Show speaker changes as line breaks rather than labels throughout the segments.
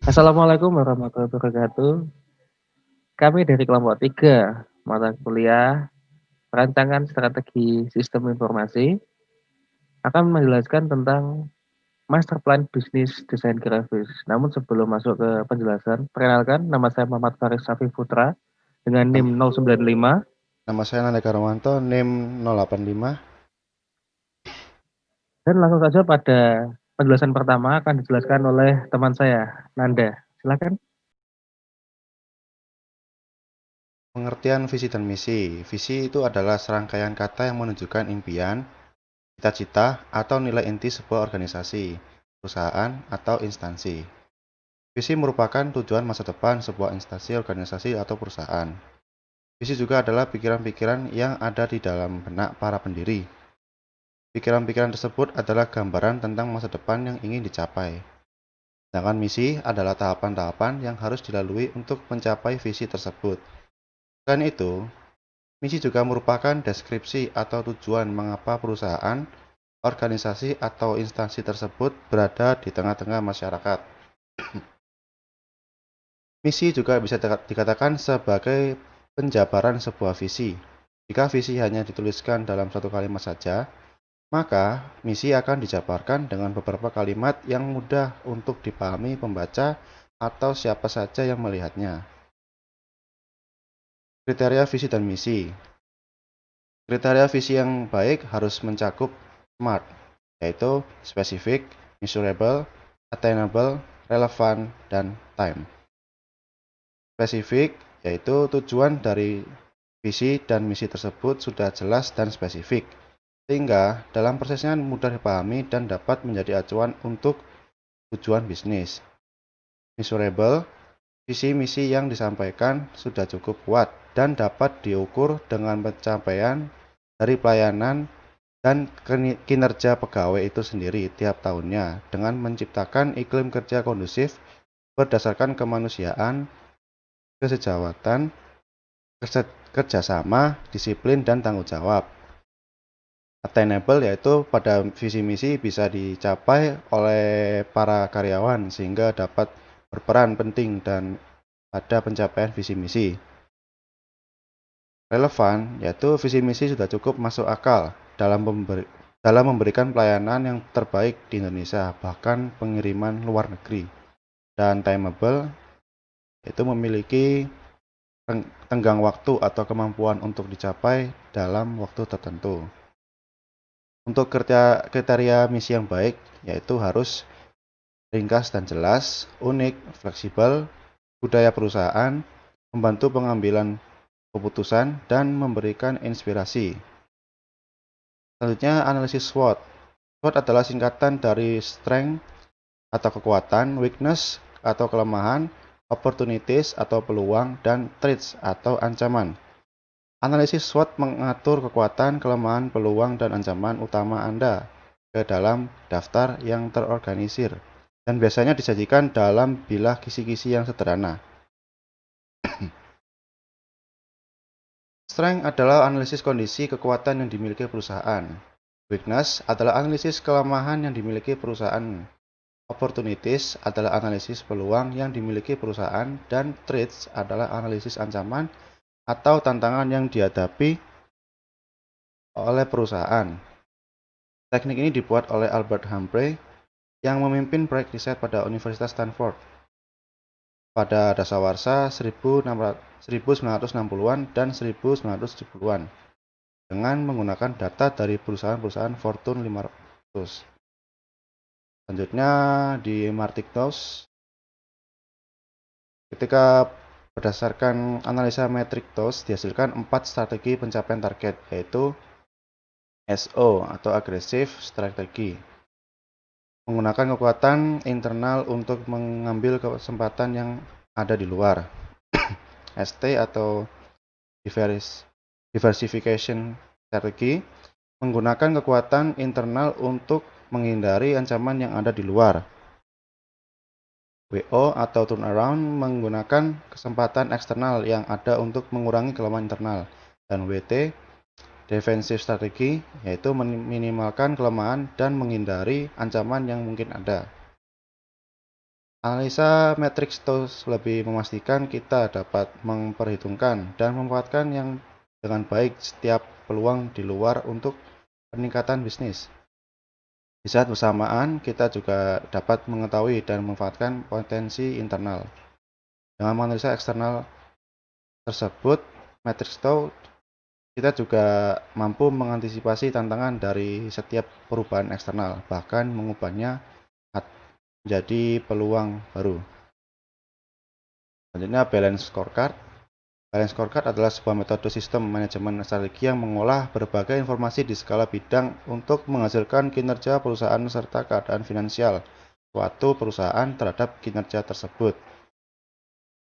Assalamualaikum warahmatullahi wabarakatuh. Kami dari kelompok 3 mata kuliah Perancangan Strategi Sistem Informasi akan menjelaskan tentang Master Plan Bisnis Desain Grafis. Namun sebelum masuk ke penjelasan, perkenalkan nama saya Muhammad Faris Safi Putra dengan
Nam-
NIM 095
Nama saya Nanda Karwanto, NIM 085.
dan langsung saja pada penjelasan pertama akan dijelaskan oleh teman saya, Nanda. Silakan.
Pengertian visi dan misi. Visi itu adalah serangkaian kata yang menunjukkan impian, cita-cita, atau nilai inti sebuah organisasi, perusahaan, atau instansi. Visi merupakan tujuan masa depan sebuah instansi, organisasi, atau perusahaan. Visi juga adalah pikiran-pikiran yang ada di dalam benak para pendiri. Pikiran-pikiran tersebut adalah gambaran tentang masa depan yang ingin dicapai. Sedangkan misi adalah tahapan-tahapan yang harus dilalui untuk mencapai visi tersebut. Selain itu, misi juga merupakan deskripsi atau tujuan mengapa perusahaan, organisasi, atau instansi tersebut berada di tengah-tengah masyarakat. Misi juga bisa dikatakan sebagai penjabaran sebuah visi. Jika visi hanya dituliskan dalam satu kalimat saja, maka misi akan dijabarkan dengan beberapa kalimat yang mudah untuk dipahami pembaca atau siapa saja yang melihatnya. Kriteria visi dan misi. Kriteria visi yang baik harus mencakup SMART, yaitu specific, measurable, attainable, relevant, dan time. Spesifik, yaitu tujuan dari visi dan misi tersebut sudah jelas dan spesifik, sehingga dalam prosesnya mudah dipahami dan dapat menjadi acuan untuk tujuan bisnis. Measurable, visi misi yang disampaikan sudah cukup kuat dan dapat diukur dengan pencapaian dari pelayanan dan kinerja pegawai itu sendiri tiap tahunnya dengan menciptakan iklim kerja kondusif berdasarkan kemanusiaan, kesejawatan, kerjasama, disiplin, dan tanggung jawab. Attainable yaitu pada visi misi bisa dicapai oleh para karyawan sehingga dapat berperan penting dan pada pencapaian visi misi. Relevan yaitu visi misi sudah cukup masuk akal dalam memberikan pelayanan yang terbaik di Indonesia, bahkan pengiriman luar negeri. Dan timeable yaitu memiliki tenggang waktu atau kemampuan untuk dicapai dalam waktu tertentu. Untuk kriteria misi yang baik yaitu harus ringkas dan jelas, unik, fleksibel, budaya perusahaan, membantu pengambilan keputusan, dan memberikan inspirasi. Selanjutnya, analisis SWOT. SWOT adalah singkatan dari strength atau kekuatan, weakness atau kelemahan, opportunities atau peluang, dan threats atau ancaman. Analisis SWOT mengatur kekuatan, kelemahan, peluang, dan ancaman utama Anda ke dalam daftar yang terorganisir dan biasanya disajikan dalam bilah kisi-kisi yang sederhana. Strength adalah analisis kondisi kekuatan yang dimiliki perusahaan. Weakness adalah analisis kelemahan yang dimiliki perusahaan. Opportunities adalah analisis peluang yang dimiliki perusahaan, dan threats adalah analisis ancaman atau tantangan yang dihadapi oleh perusahaan. Teknik ini dibuat oleh Albert Humphrey yang memimpin proyek riset pada Universitas Stanford pada dasawarsa 1960-an dan 1970-an dengan menggunakan data dari perusahaan-perusahaan Fortune 500. Selanjutnya di Martiktos, ketika berdasarkan analisa metrik TOS dihasilkan 4 strategi pencapaian target, yaitu SO atau Aggressive Strategy, menggunakan kekuatan internal untuk mengambil kesempatan yang ada di luar. ST atau Diversification Strategy, menggunakan kekuatan internal untuk menghindari ancaman yang ada di luar. WO atau Turnaround, menggunakan kesempatan eksternal yang ada untuk mengurangi kelemahan internal. Dan WT, Defensive Strategy, yaitu meminimalkan kelemahan dan menghindari ancaman yang mungkin ada. Analisa matriks terus lebih memastikan kita dapat memperhitungkan dan memanfaatkan yang dengan baik setiap peluang di luar untuk peningkatan bisnis. Di saat bersamaan, kita juga dapat mengetahui dan memanfaatkan potensi internal. Dengan menganalisa eksternal tersebut, matriks tahu kita juga mampu mengantisipasi tantangan dari setiap perubahan eksternal, bahkan mengubahnya menjadi peluang baru. Selanjutnya, balance scorecard. Balance scorecard adalah sebuah metode sistem manajemen strategi yang mengolah berbagai informasi di skala bidang untuk menghasilkan kinerja perusahaan serta keadaan finansial suatu perusahaan terhadap kinerja tersebut.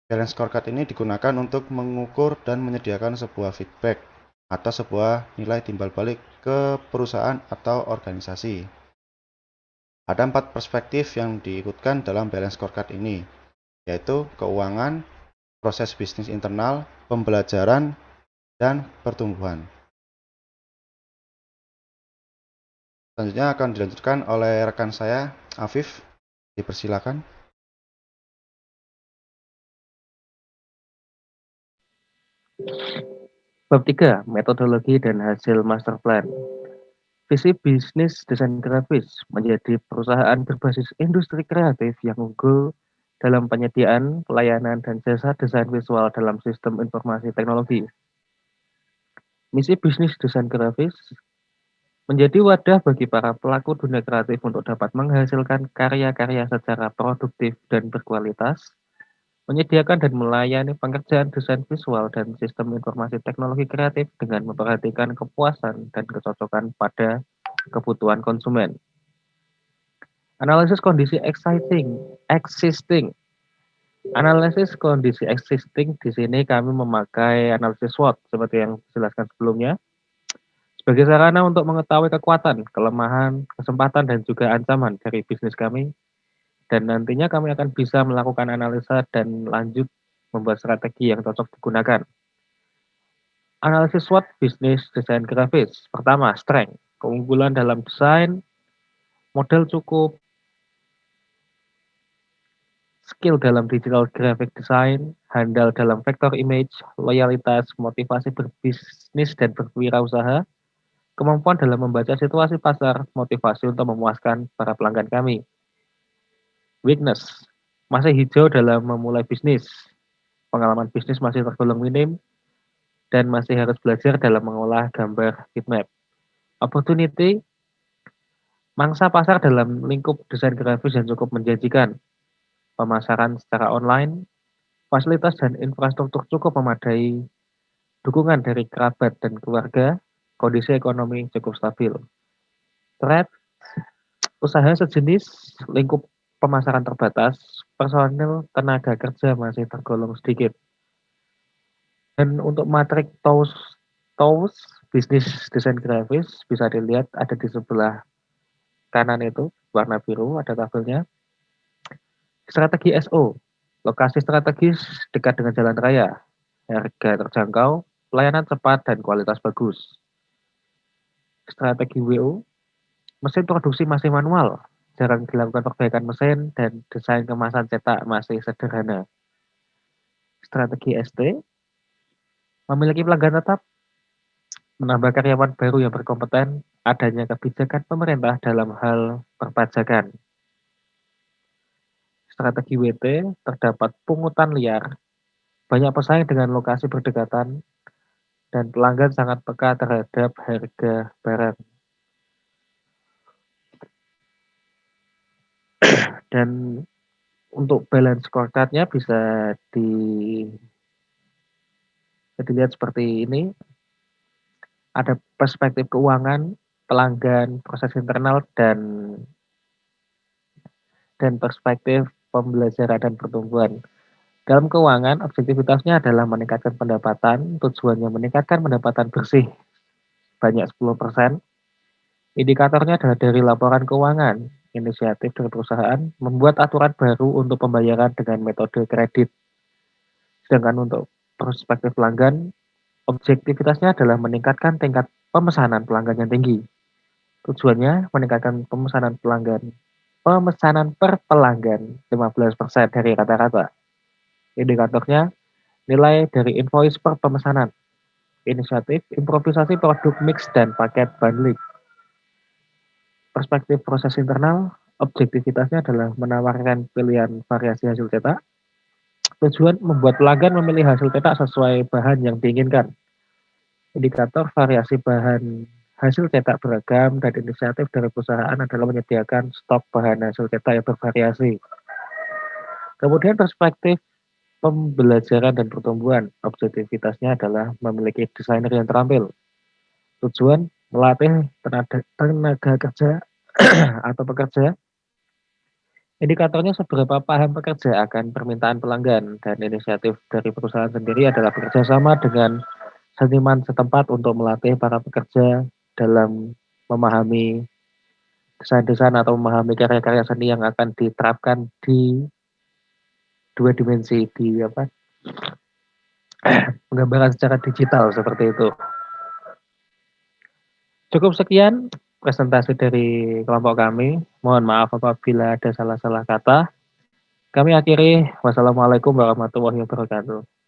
Balance scorecard ini digunakan untuk mengukur dan menyediakan sebuah feedback atau sebuah nilai timbal balik ke perusahaan atau organisasi. Ada 4 perspektif yang diikutkan dalam balance scorecard ini, yaitu keuangan, proses bisnis internal, pembelajaran, dan pertumbuhan. Selanjutnya akan dilanjutkan oleh rekan saya, Afif. Dipersilakan.
Bab 3, metodologi dan hasil master plan. Visi bisnis desain grafis menjadi perusahaan berbasis industri kreatif yang unggul dalam penyediaan, pelayanan, dan jasa desain visual dalam sistem informasi teknologi. Misi bisnis desain grafis menjadi wadah bagi para pelaku dunia kreatif untuk dapat menghasilkan karya-karya secara produktif dan berkualitas, menyediakan dan melayani pengerjaan desain visual dan sistem informasi teknologi kreatif dengan memperhatikan kepuasan dan kecocokan pada kebutuhan konsumen. Analisis kondisi existing. Analisis kondisi existing di sini kami memakai analisis SWOT seperti yang dijelaskan sebelumnya sebagai sarana untuk mengetahui kekuatan, kelemahan, kesempatan dan juga ancaman dari bisnis kami dan nantinya kami akan bisa melakukan analisa dan lanjut membuat strategi yang cocok digunakan. Analisis SWOT bisnis desain grafis. Pertama, strength, keunggulan dalam desain, modal cukup, skill dalam digital graphic design, handal dalam vektor image, loyalitas, motivasi berbisnis dan berwirausaha, kemampuan dalam membaca situasi pasar, motivasi untuk memuaskan para pelanggan kami. Weakness, masih hijau dalam memulai bisnis, pengalaman bisnis masih tergolong minim, dan masih harus belajar dalam mengolah gambar heatmap. Opportunity, mangsa pasar dalam lingkup desain grafis yang cukup menjanjikan, pemasaran secara online, fasilitas dan infrastruktur cukup memadai, dukungan dari kerabat dan keluarga, kondisi ekonomi cukup stabil. Threat, usaha sejenis, lingkup pemasaran terbatas, personil tenaga kerja masih tergolong sedikit. Dan untuk matrik TOWS bisnis desain grafis bisa dilihat ada di sebelah kanan itu warna biru ada tabelnya. Strategi SO, lokasi strategis dekat dengan jalan raya, harga terjangkau, pelayanan cepat dan kualitas bagus. Strategi WO, mesin produksi masih manual, jarang dilakukan perbaikan mesin dan desain kemasan cetak masih sederhana. Strategi ST, memiliki pelanggan tetap, menambah karyawan baru yang berkompeten, adanya kebijakan pemerintah dalam hal perpajakan. Strategi WT, terdapat pungutan liar, banyak pesaing dengan lokasi berdekatan, dan pelanggan sangat peka terhadap harga barang. Dan untuk balance scorecard-nya bisa dilihat seperti ini. Ada perspektif keuangan, pelanggan, proses internal, dan perspektif pembelajaran dan pertumbuhan. Dalam keuangan, objektivitasnya adalah meningkatkan pendapatan, tujuannya meningkatkan pendapatan bersih banyak 10%. Indikatornya adalah dari laporan keuangan, inisiatif dari perusahaan, membuat aturan baru untuk pembayaran dengan metode kredit. Sedangkan untuk perspektif pelanggan, objektivitasnya adalah meningkatkan tingkat pemesanan pelanggan yang tinggi. Tujuannya meningkatkan pemesanan pelanggan. pemesanan per pelanggan 15% dari rata-rata. Indikatornya nilai dari invoice per pemesanan, inisiatif, improvisasi produk mix dan paket bundling. Perspektif proses internal, objektivitasnya adalah menawarkan pilihan variasi hasil cetak. Tujuan membuat pelanggan memilih hasil cetak sesuai bahan yang diinginkan. Indikator variasi bahan hasil cetak beragam dan inisiatif dari perusahaan adalah menyediakan stok bahan hasil cetak yang bervariasi. Kemudian perspektif pembelajaran dan pertumbuhan, objektivitasnya adalah memiliki desainer yang terampil. Tujuan melatih tenaga kerja atau pekerja. Indikatornya seberapa paham pekerja akan permintaan pelanggan dan inisiatif dari perusahaan sendiri adalah bekerja sama dengan seniman setempat untuk melatih para pekerja dalam memahami desain-desain atau memahami karya-karya seni yang akan diterapkan di dua dimensi di apa penggambaran secara digital seperti itu. Cukup sekian presentasi dari kelompok kami. Mohon maaf apabila ada salah-salah kata. Kami akhiri. Wassalamualaikum warahmatullahi wabarakatuh.